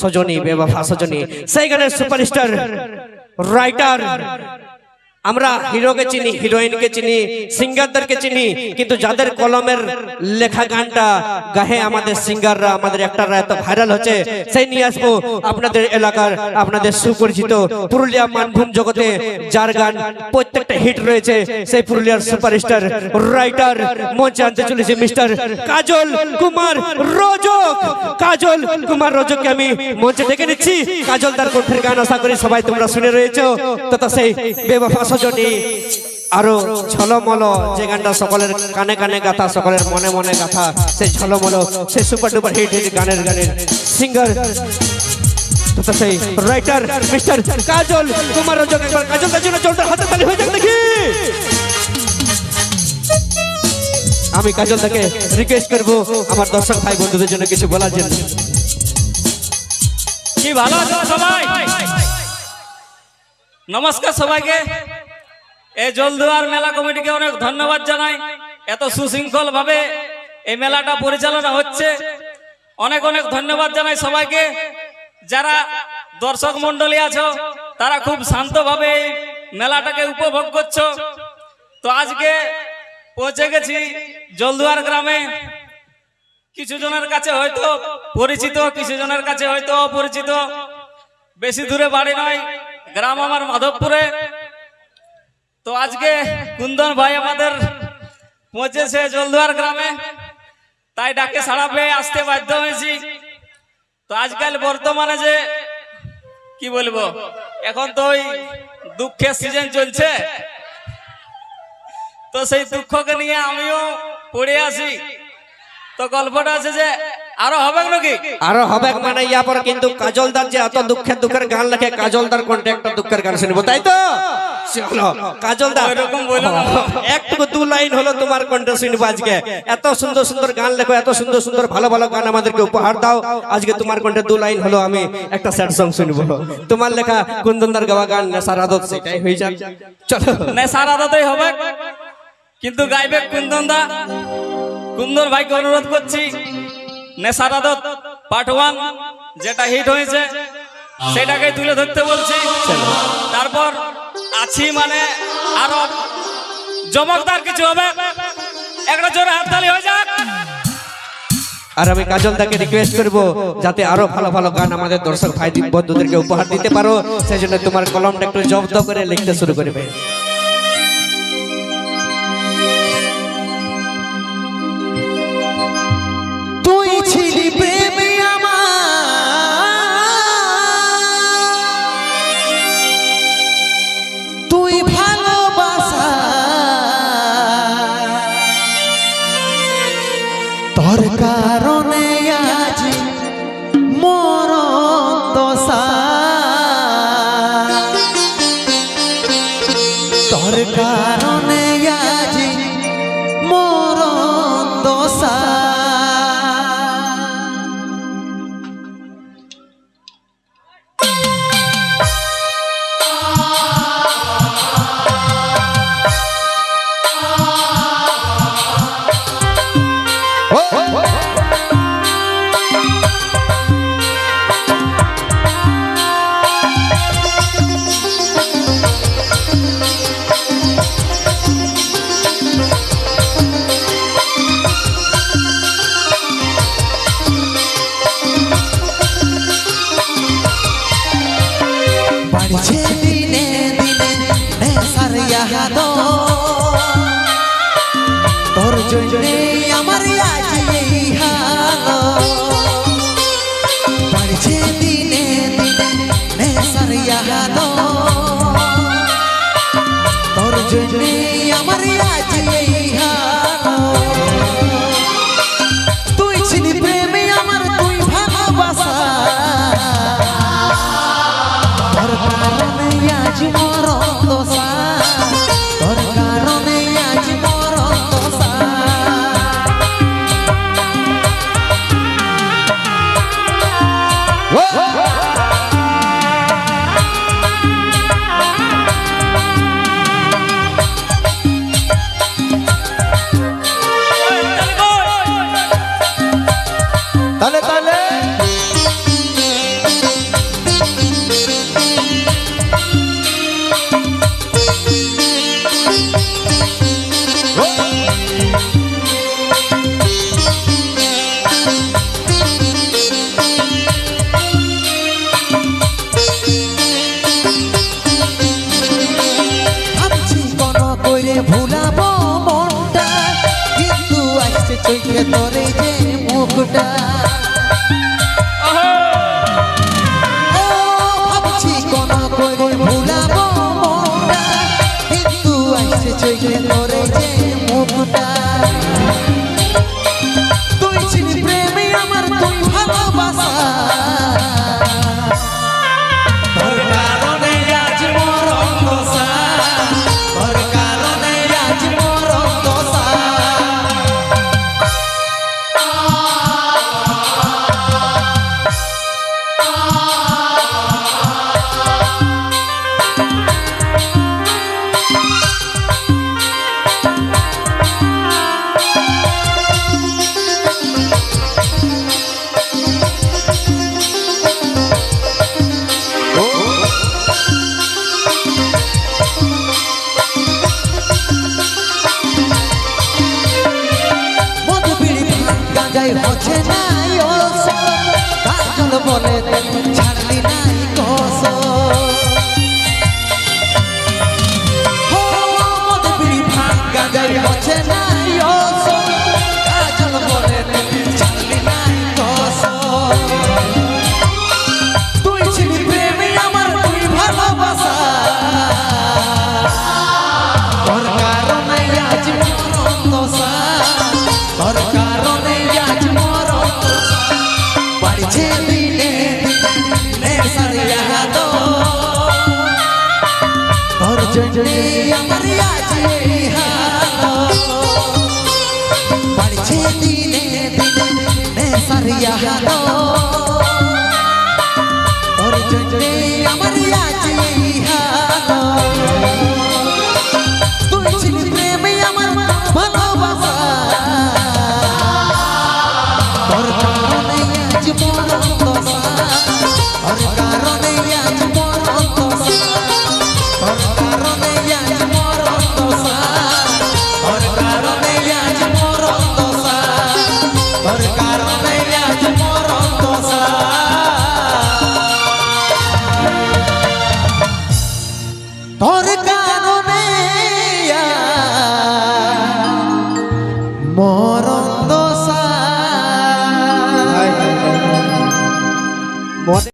সজনী বেওয়াফা সজনী সেই গানের superstar writer আমরা হিরোকে চিনি হিরোইনকে চিনি সিঙ্গারদেরকে চিনি কিন্তু যাদের কলমের লেখা গানটা গাহে আমাদের সিঙ্গাররা আমাদের অ্যাক্টররা এত ভাইরাল হচ্ছে সেই নিয়ে আসবো আপনাদের এলাকার আপনাদের সুপরিচিত পুরুলিয়া মানভূম জগতে যার গান প্রত্যেকটা হিট রয়েছে সেই পুরুলিয়ার সুপারস্টার রাইটার মঞ্চে আনতে চলেছে মিস্টার কাজল কুমার রজক। কাজল কুমার রজককে আমি মঞ্চে ডেকে নিচ্ছি। কাজল তার কণ্ঠের গান আশা করি সবাই তোমরা শুনে রয়েছো তথা সেই বেওয়াফা সজনী আরো ঝলমল যে গানটা সকলের কানে কানে গাথা সকলের মনে মনে গাথা সেই ঝলমল সেই সুপার ডুপার হিট গানের সিঙ্গার তথা সেই রাইটার মিস্টার কাজল কুমার রজক। একবার কাজলটার জন্য জোরদার হাতে তালি হয়ে যাক দেখি। আমি কাজলটাকে রিকোয়েস্ট করবো আমার দর্শক ভাই বন্ধুদের জন্য কিছু বলার জন্য। কি ভালো আছো সবাই? নমস্কার সবাইকে। এই জলদুয়ার মেলা কমিটিকে অনেক ধন্যবাদ জানাই। এত সুশৃঙ্খল ভাবে এই মেলাটা পরিচালনা হচ্ছে, অনেক অনেক ধন্যবাদ জানাই সবাইকে। যারা দর্শক মন্ডলী আছো তারা খুব শান্তভাবে এই মেলাটাকে উপভোগ করছো। তো আজকে পৌঁছে গেছি জলদুয়ার গ্রামে। কিছু জনের কাছে হয়তো পরিচিত, কিছু জনের কাছে হয়তো অপরিচিত। বেশি দূরে বাড়ি নয়, গ্রাম আমার মাধবপুরে। তো আজকে কুন্দন ভাই আমাদের পৌঁছেছে জলদুয়ার গ্রামে, তাই ডাকে সাড়া পেয়ে আসতে বাধ্য হয়েছি। তো আজকাল বর্তমানে যে কি বলবো, এখন তো ওই দুঃখের সিজন চলছে, তো সেই দুঃখকে নিয়ে আমিও পড়ে আসি। তো গল্পটা আছে যে আরো হবে নাকি? আরো হবে মানে ইয়া পর কিন্তু কাজলদার যে এত দুঃখের গান লেখে কাজলদার কোনটা একটা দুঃখের গান শুনবো, তাই তো? চলো কাজলদার এরকম বলো না, একটু দু লাইন হলো তোমার কণ্ঠে শুনবো আজকে। এত সুন্দর সুন্দর গান লেখো, এত সুন্দর সুন্দর ভালো ভালো গান আমাদেরকে উপহার দাও। আজকে তোমার কণ্ঠে দু লাইন হলো আমি একটা স্যাড সং শুনবো। তোমার লেখা কুন্দনদার গাওয়া গান নেশার আদত, সেটাই হয়ে যাক। চলো নেশার আদতই হবে, কিন্তু গাইবে কুন্দনদা। কুন্দন ভাইকে অনুরোধ করছি নেশার আদত পার্ট 1 যেটা হিট হয়েছে সেটাকে তুলে ধরতে বলছি। তারপর আছি মানে আরো চমকদার কিছু হবে, একটা জোরে হাততালি হয়ে যাক। আর আমি কাজলদাকে রিকোয়েস্ট করব যাতে আরো ভালো ভালো গান আমাদের দর্শক ভাই বন্ধুদেরকে উপহার দিতে পারো, সেই জন্য তোমার কলমটা একটু জব্দ করে লিখতে শুরু করবে। তুই ছিলি প্রেমে আমার, তুই ভালোবাসা, তোর কারণে আজ মরণ দশা, তোর কারণে আজ মরণ দশা। বাড়ছে দিনে দিনে নেশার ইয়াদো, তোর জন্যে আমার আজ এই হালো। বাড়ছে দিনে দিনে নেশার ইয়াদো, তোর জন্যে আমার আজ এই হালো। তুই ছিলি প্রেমে আমার, তুই ভালোবাসা, তোর কারণে চোখে তোরে যে মুখটা ও ভাবছি কোন করে ভুলাবো মনটা কিন্তু আসছে চোখে তোরে যে মুখটা তুই ছিলি প্রেমে আমার তুই ভালোবাসা তোর কারণে আজ মোর অন্তসা তোর কারণে আজ মোর অন্তসা হচ্ছে নাই কাজল বলে ছাড়লি নাই কস ভাঙ্গা যাই হচ্ছে নাই কাজল বলে ছাড়লি নাই কস তুই ছিলি প্রেমে আমার তুই ভালোবাসা তোর কারণে আজ মোর অন্তসা তোর কারণে আজ মোর অন্তসা বাড়ছে দিনে দিনে সারিয়া দো তোর জন্যে আমার আজ এই হাল বাড়ছে দিনে দিনে সারিয়া দো তোর জন্যে আমার আজ এই হাল তুই ছিলি প্রেমে আমার ভালোবাসা তোর কারণে আজ মোর অন্তসা তোর কারণে আজ মোর অন্তসা তোর কারণে আজ মোর অন্তসা তোর কারণে আজ মোর অন্তসা তোর কারণে আজ মোর অন্তসা তোর কারণে মোর